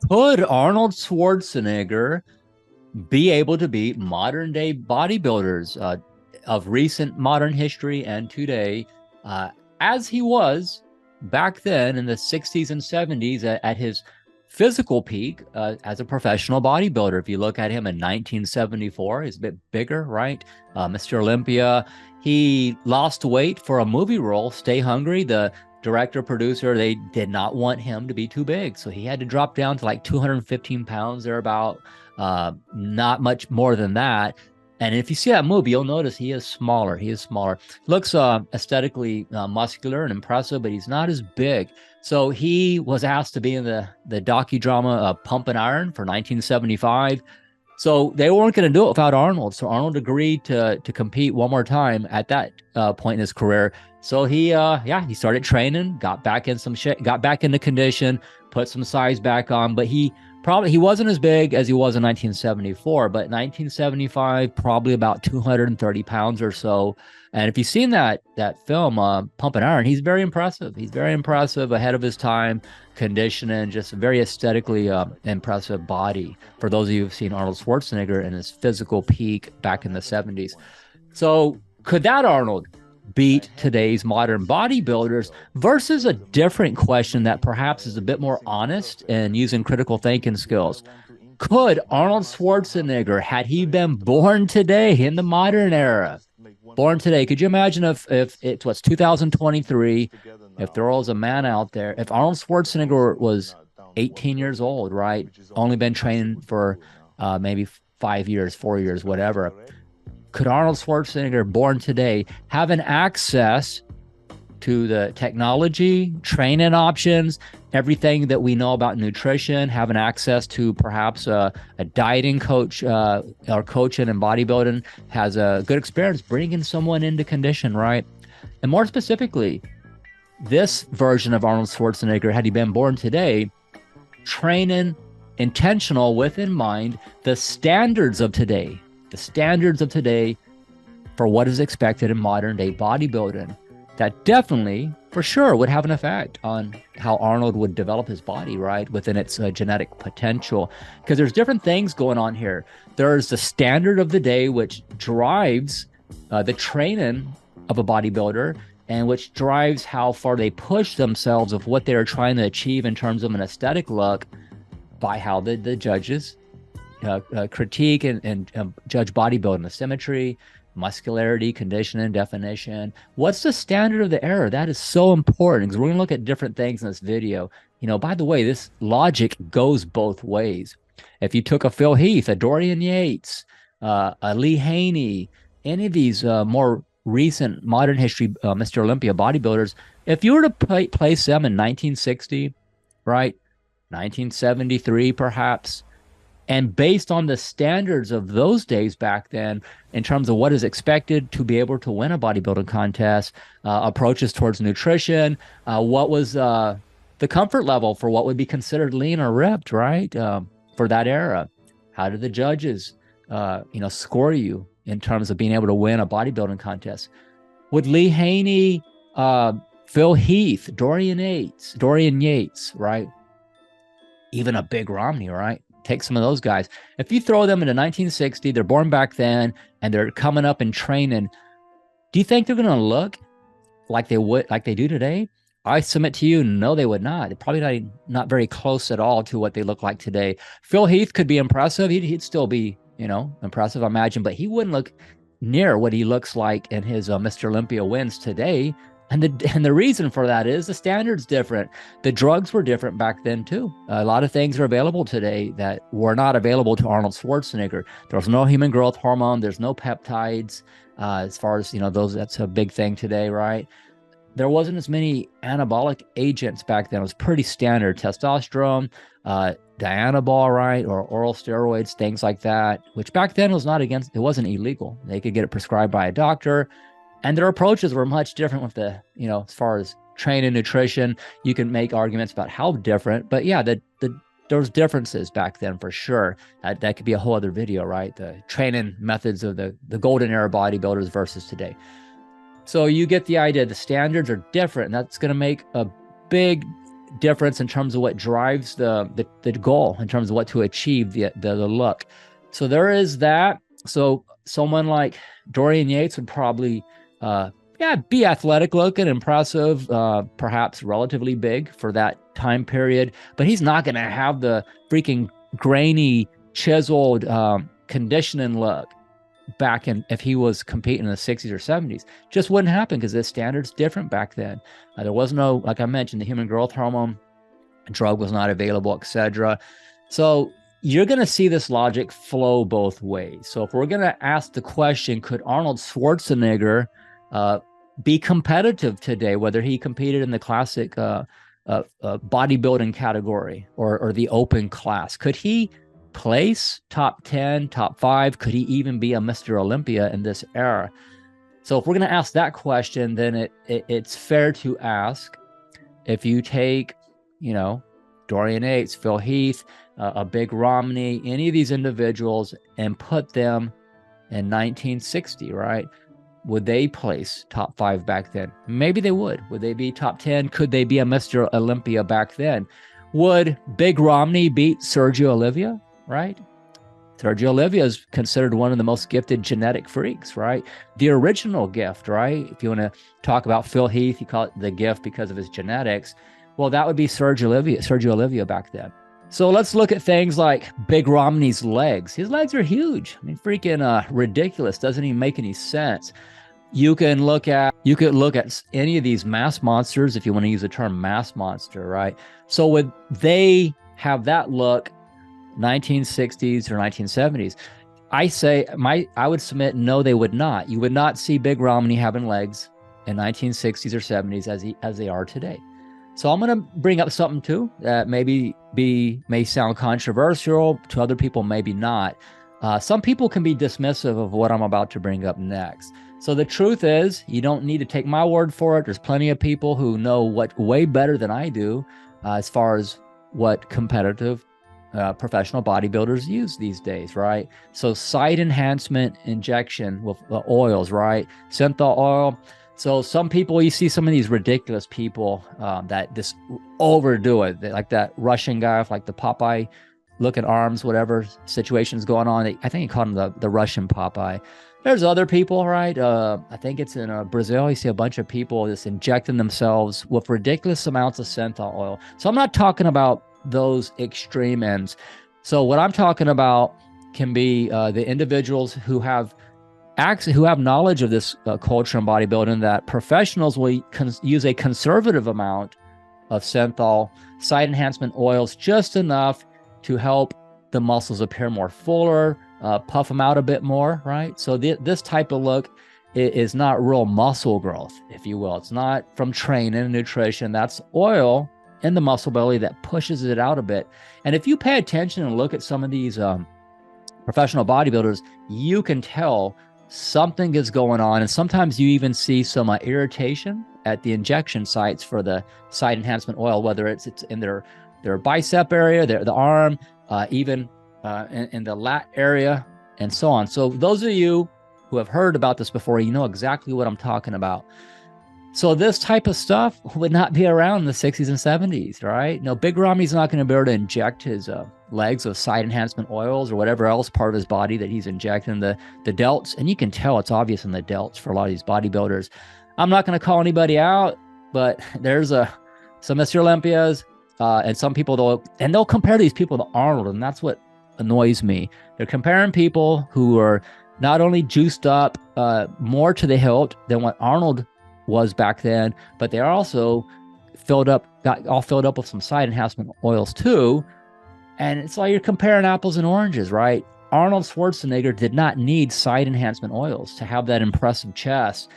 Could Arnold Schwarzenegger be able to beat modern day bodybuilders of recent modern history and today, uh, as he was back then in the 60s and 70s at his physical peak as a professional bodybuilder? If you look at him in 1974, he's a bit bigger, right? Mr. Olympia. He lost weight for a movie role, Stay Hungry. The director, producer, they did not want him to be too big. So he had to drop down to like 215 pounds, thereabout, not much more than that. And if you see that movie, you'll notice he is smaller. He is smaller. Looks aesthetically muscular and impressive, but he's not as big. So he was asked to be in the docudrama Pump and Iron for 1975. So they weren't going to do it without Arnold. So Arnold agreed to compete one more time at that point in his career. So he started training, got back in some shit, got back into condition, put some size back on. But he wasn't as big as he was in 1974. But 1975, probably about 230 pounds or so. And if you've seen that film, Pump and Iron, he's very impressive. He's very impressive, ahead of his time, conditioning, just a very aesthetically impressive body. For those of you who've seen Arnold Schwarzenegger in his physical peak back in the 70s. So could that Arnold beat today's modern bodybuilders, versus a different question that perhaps is a bit more honest and using critical thinking skills? Could Arnold Schwarzenegger, had he been born today in the modern era, born today, could you imagine if it was 2023, if there was a man out there, if Arnold Schwarzenegger was 18 years old, right, only been training for maybe 5 years, 4 years, whatever, could Arnold Schwarzenegger, born today, have an access to the technology, training options, everything that we know about nutrition, having access to perhaps a dieting coach or coaching and bodybuilding, has a good experience bringing someone into condition, right? And more specifically, this version of Arnold Schwarzenegger, had he been born today, training intentional with in mind the standards of today for what is expected in modern day bodybuilding, that definitely, for sure, would have an effect on how Arnold would develop his body, right, within its genetic potential. Because there's different things going on here. There's the standard of the day, which drives the training of a bodybuilder, and which drives how far they push themselves of what they're trying to achieve in terms of an aesthetic look, by how the judges critique and judge bodybuilding: symmetry, muscularity, conditioning, definition. What's the standard of the era? That is so important, because we're going to look at different things in this video. By the way, this logic goes both ways. If you took a Phil Heath, a Dorian Yates, a Lee Haney, any of these more recent modern history Mr. Olympia bodybuilders, if you were to place them in 1960, right, 1973 perhaps, and based on the standards of those days back then, in terms of what is expected to be able to win a bodybuilding contest, approaches towards nutrition, what was the comfort level for what would be considered lean or ripped, right, for that era? How did the judges, score you in terms of being able to win a bodybuilding contest? Would Lee Haney, Phil Heath, Dorian Yates, right? Even a Big Romney, right? Take some of those guys. If you throw them into 1960, they're born back then, and they're coming up and training, do you think they're going to look like they do today? I submit to you, no, they would not. They're probably not very close at all to what they look like today. Phil Heath could be impressive. He'd still be, impressive, I imagine, but he wouldn't look near what he looks like in his Mr. Olympia wins today. And the reason for that is the standard's different. The drugs were different back then too. A lot of things are available today that were not available to Arnold Schwarzenegger. There's no human growth hormone. There's no peptides. As far as, that's a big thing today, right? There wasn't as many anabolic agents back then. It was pretty standard. Testosterone, Dianabol, right? Or oral steroids, things like that, which back then it wasn't illegal. They could get it prescribed by a doctor. And their approaches were much different with the, as far as training, nutrition. You can make arguments about how different, but yeah, there's differences back then for sure. That could be a whole other video, right? The training methods of the golden era bodybuilders versus today. So you get the idea. The standards are different, and that's going to make a big difference in terms of what drives the goal, in terms of what to achieve, the look. So there is that. So someone like Dorian Yates would probably be athletic looking, impressive, perhaps relatively big for that time period, but he's not going to have the freaking grainy, chiseled conditioning look back in, if he was competing in the 60s or 70s. Just wouldn't happen because the standard's different back then. There was no, like I mentioned, the human growth hormone drug was not available, etc. So you're going to see this logic flow both ways. So if we're going to ask the question, could Arnold Schwarzenegger be competitive today, whether he competed in the classic bodybuilding category or the open class? Could he place top 10, top 5? Could he even be a Mr. Olympia in this era? So if we're going to ask that question, then it's fair to ask, if you take, Dorian Yates, Phil Heath, a Big Romney, any of these individuals, and put them in 1960, right? Would they place top 5 back then? Maybe they would. Would they be top 10? Could they be a Mr. Olympia back then? Would Big Romney beat Sergio Oliva, right? Sergio Oliva is considered one of the most gifted genetic freaks, right? The original gift, right? If you want to talk about Phil Heath, you call it the gift because of his genetics. Well, that would be Sergio Oliva back then. So let's look at things like Big Romney's legs. His legs are huge. I mean, freaking ridiculous. Doesn't even make any sense. You could look at any of these mass monsters, if you want to use the term mass monster, right? So would they have that look 1960s or 1970s? I would submit no, they would not. You would not see Big Romney having legs in 1960s or 70s as they are today. So I'm going to bring up something too that may sound controversial to other people, maybe not. Some people can be dismissive of what I'm about to bring up next. So the truth is, you don't need to take my word for it. There's plenty of people who know what way better than I do as far as what competitive professional bodybuilders use these days, right? So side enhancement injection with oils, right? Synthol oil. So some people, you see some of these ridiculous people that just overdo it, like that Russian guy with like the Popeye looking arms, whatever situation's going on. I think he called him the Russian Popeye. There's other people, right? I think it's in Brazil. You see a bunch of people just injecting themselves with ridiculous amounts of synthol oil. So I'm not talking about those extreme ends. So what I'm talking about can be the individuals who have knowledge of this culture and bodybuilding, that professionals will use a conservative amount of synthol side enhancement oils, just enough to help the muscles appear more fuller, puff them out a bit more, right? So this type of look is not real muscle growth, if you will. It's not from training and nutrition. That's oil in the muscle belly that pushes it out a bit. And if you pay attention and look at some of these professional bodybuilders, you can tell something is going on. And sometimes you even see some issues at the injection sites for the side enhancement oil, whether it's in their bicep area, the arm, even in the lat area, and so on. So those of you who have heard about this before, you know exactly what I'm talking about. So this type of stuff would not be around in the 60s and 70s, right? No, Big Romney's not going to be able to inject his legs with side enhancement oils or whatever else part of his body that he's injecting, the delts. And you can tell it's obvious in the delts for a lot of these bodybuilders. I'm not going to call anybody out, but there's some Mr. Olympias and some people, they'll compare these people to Arnold, and that's what annoys me. They're comparing people who are not only juiced up more to the hilt than what Arnold was back then, but they're also got all filled up with some side enhancement oils too. And it's like you're comparing apples and oranges, right? Arnold Schwarzenegger did not need side enhancement oils to have that impressive chest,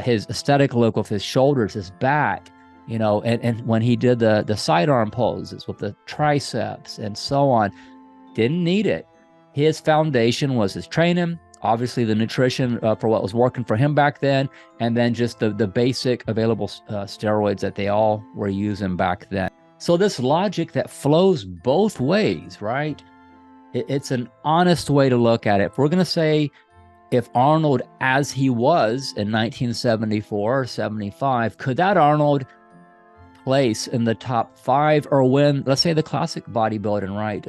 his aesthetic look with his shoulders, his back, and when he did the sidearm poses with the triceps and so on, didn't need it. His foundation was his training, obviously the nutrition for what was working for him back then, and then just the basic available steroids that they all were using back then. So this logic that flows both ways, right? It's an honest way to look at it. If we're going to say, if Arnold as he was in 1974 or 75, could that Arnold place in the top 5 or win, let's say, the classic bodybuilding, right?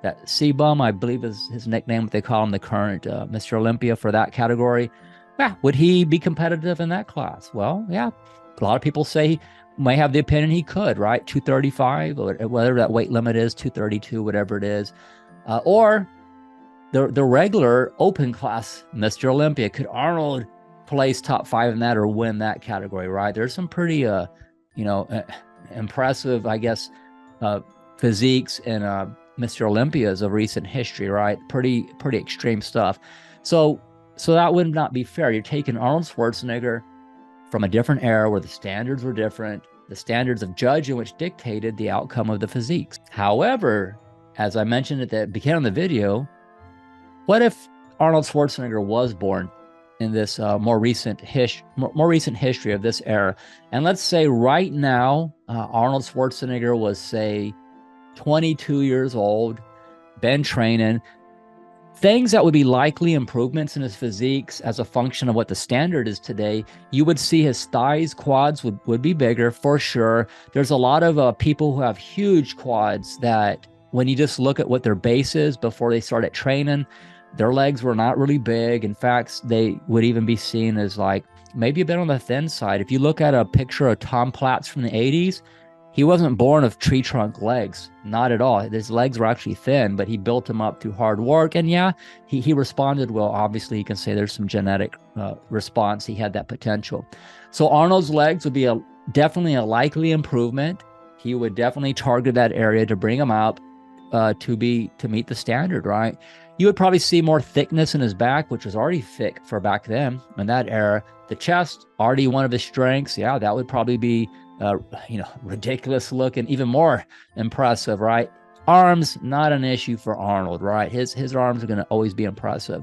That C-Bum, I believe is his nickname, what they call him, the current Mr. Olympia for that category. Yeah, would he be competitive in that class? Well, yeah, a lot of people say he may have the opinion he could, right? 235, or whatever that weight limit is, 232, whatever it is. Or the regular open class Mr. Olympia. Could Arnold place top 5 in that or win that category, right? There's some pretty, impressive, I guess, physiques in Mr. Olympias of recent history, right? Pretty extreme stuff. So that would not be fair. You're taking Arnold Schwarzenegger from a different era where the standards were different, the standards of judging which dictated the outcome of the physiques. However, as I mentioned at the beginning of the video, what if Arnold Schwarzenegger was born in this more recent history of this era? And let's say right now, Arnold Schwarzenegger was, say, 22 years old, been training. Things that would be likely improvements in his physiques as a function of what the standard is today, you would see his thighs, quads would be bigger for sure. There's a lot of people who have huge quads that when you just look at what their base is before they started training, their legs were not really big. In fact, they would even be seen as like maybe a bit on the thin side. If you look at a picture of Tom Platz from the 80s, he wasn't born of tree trunk legs, not at all. His legs were actually thin, but he built them up through hard work. And yeah, he responded well. Obviously, you can say there's some genetic response. He had that potential. So Arnold's legs would be definitely a likely improvement. He would definitely target that area to bring him up to meet the standard, right? You would probably see more thickness in his back, which was already thick for back then in that era. The chest, already one of his strengths. Yeah, that would probably be, ridiculous looking, even more impressive, right? Arms, not an issue for Arnold, right? His arms are going to always be impressive.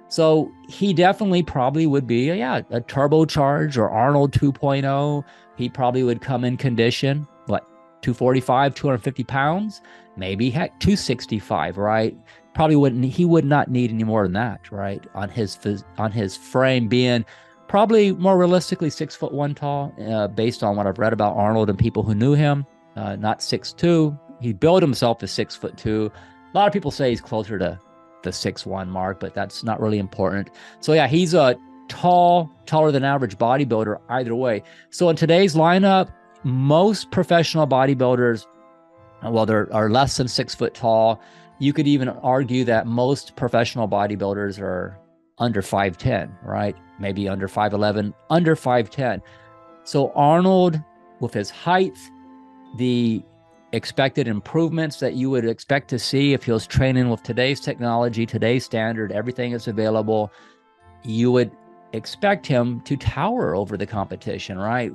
So he definitely probably would be, a turbocharged or Arnold 2.0. He probably would come in condition, 245, 250 pounds, maybe heck 265, right? He would not need any more than that, right? On his frame being probably more realistically 6'1" tall, based on what I've read about Arnold and people who knew him, not 6'2". He billed himself as 6'2". A lot of people say he's closer to the 6'1" mark, but that's not really important. So yeah, he's a taller than average bodybuilder either way. So in today's lineup, most professional bodybuilders, are less than 6 foot tall. You could even argue that most professional bodybuilders are under 5'10", right? Maybe under 5'11", under 5'10". So Arnold, with his height, the expected improvements that you would expect to see if he was training with today's technology, today's standard, everything is available, you would expect him to tower over the competition, right?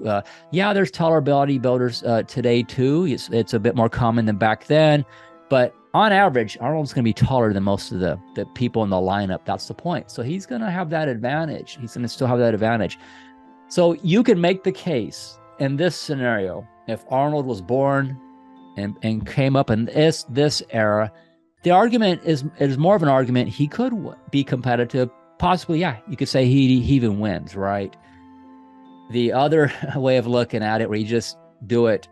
Yeah, there's taller bodybuilders today too. It's a bit more common than back then, but on average, Arnold's going to be taller than most of the people in the lineup. That's the point. So he's going to have that advantage. He's going to still have that advantage. So you can make the case in this scenario, if Arnold was born and came up in this era, the argument is more of an argument he could be competitive. Possibly, yeah, you could say he even wins, right? The other way of looking at it, where you just do it,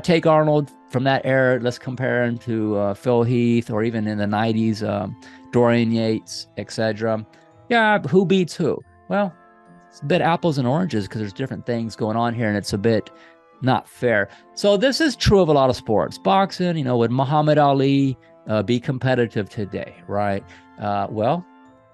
take Arnold from that era, let's compare him to Phil Heath, or even in the 90s, Dorian Yates, etc. Yeah, who beats who? Well, it's a bit apples and oranges because there's different things going on here, and it's a bit not fair. So this is true of a lot of sports. Boxing, would Muhammad Ali be competitive today, right? Well,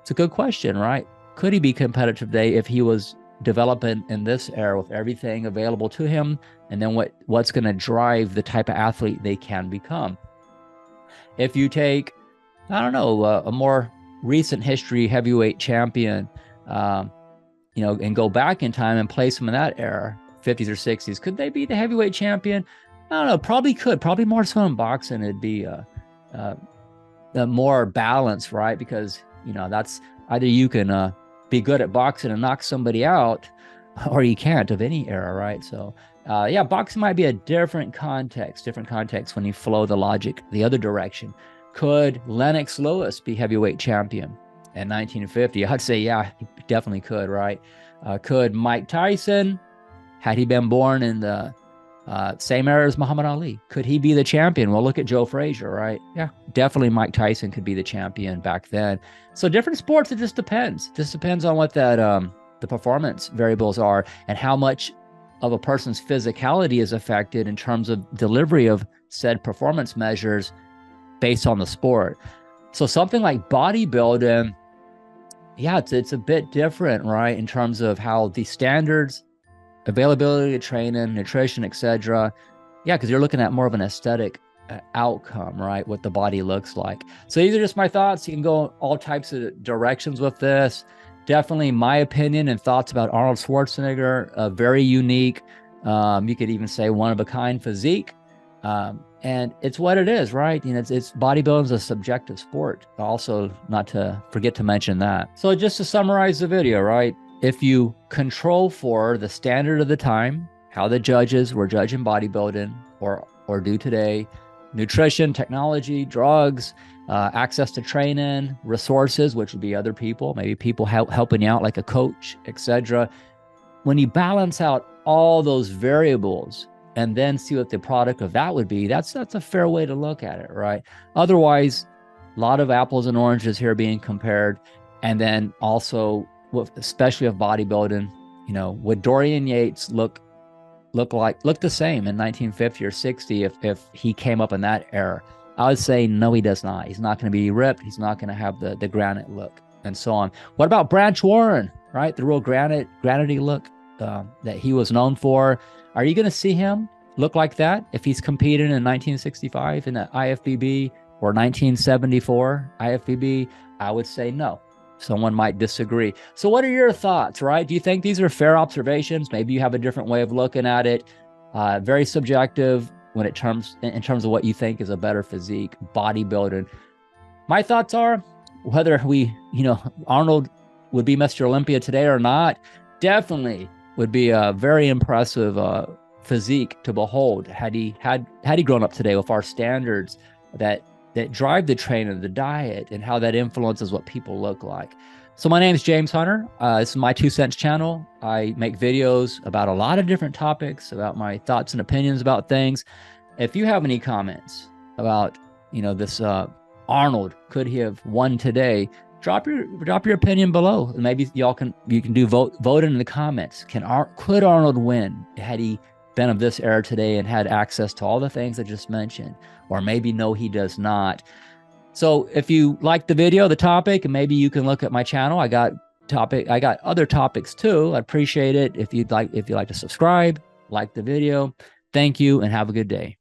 it's a good question, right? Could he be competitive today if he was developing in this era with everything available to him, and then what's going to drive the type of athlete they can become? If you take, a more recent history heavyweight champion, and go back in time and place him in that era, 50s or 60s, could they be the heavyweight champion? I don't know, probably could. Probably more so in boxing, it'd be more balanced, right? Because that's either you can be good at boxing and knock somebody out, or you can't of any era, right? So boxing might be a different context when you flow the logic the other direction. Could Lennox Lewis be heavyweight champion in 1950? I'd say, yeah, he definitely could, right? Could Mike Tyson, had he been born in the Same era as Muhammad Ali. Could he be the champion? Well, look at Joe Frazier, right? Yeah, definitely Mike Tyson could be the champion back then. So different sports, it just depends. Just depends on what that the performance variables are and how much of a person's physicality is affected in terms of delivery of said performance measures based on the sport. So something like bodybuilding, yeah, it's a bit different, right? In terms of how the standards, availability of training, nutrition, etc. Yeah, because you're looking at more of an aesthetic outcome, right? What the body looks like. So these are just my thoughts. You can go all types of directions with this. Definitely my opinion and thoughts about Arnold Schwarzenegger, very unique. You could even say one-of-a-kind physique. And it's what it is, right? You know, it's bodybuilding is a subjective sport. Also, not to forget to mention that. So just to summarize the video, right? If you control for the standard of the time, how the judges were judging bodybuilding or do today, nutrition, technology, drugs, access to training, resources, which would be other people, maybe people helping you out like a coach, etc. When you balance out all those variables and then see what the product of that would be, that's a fair way to look at it, right? Otherwise, a lot of apples and oranges here being compared. And then also, especially of bodybuilding, you know, would Dorian Yates look the same in 1950 or 60 if he came up in that era? I would say no, he does not. He's not going to be ripped. He's not going to have the granite look and so on. What about Branch Warren, right? The real granity look that he was known for. Are you going to see him look like that if he's competing in 1965 in the IFBB or 1974 IFBB? I would say no. Someone might disagree. So what are your thoughts, right? Do you think these are fair observations? Maybe you have a different way of looking at it. Very subjective when in terms of what you think is a better physique, bodybuilding. My thoughts are, whether Arnold would be Mr. Olympia today or not, definitely would be a very impressive physique to behold had he grown up today with our standards that drive the training, the diet, and how that influences what people look like. So my name is James Hunter. This is my 2 Cents channel. I make videos about a lot of different topics, about my thoughts and opinions about things. If you have any comments about, this Arnold, could he have won today? Drop your opinion below. Maybe you can do voting in the comments. Could Arnold win had he been of this era today and had access to all the things I just mentioned? Or maybe no, he does not. So if you like the video, the topic, and maybe you can look at my channel. I got other topics too. I'd appreciate it if you'd like to subscribe, like the video. Thank you and have a good day.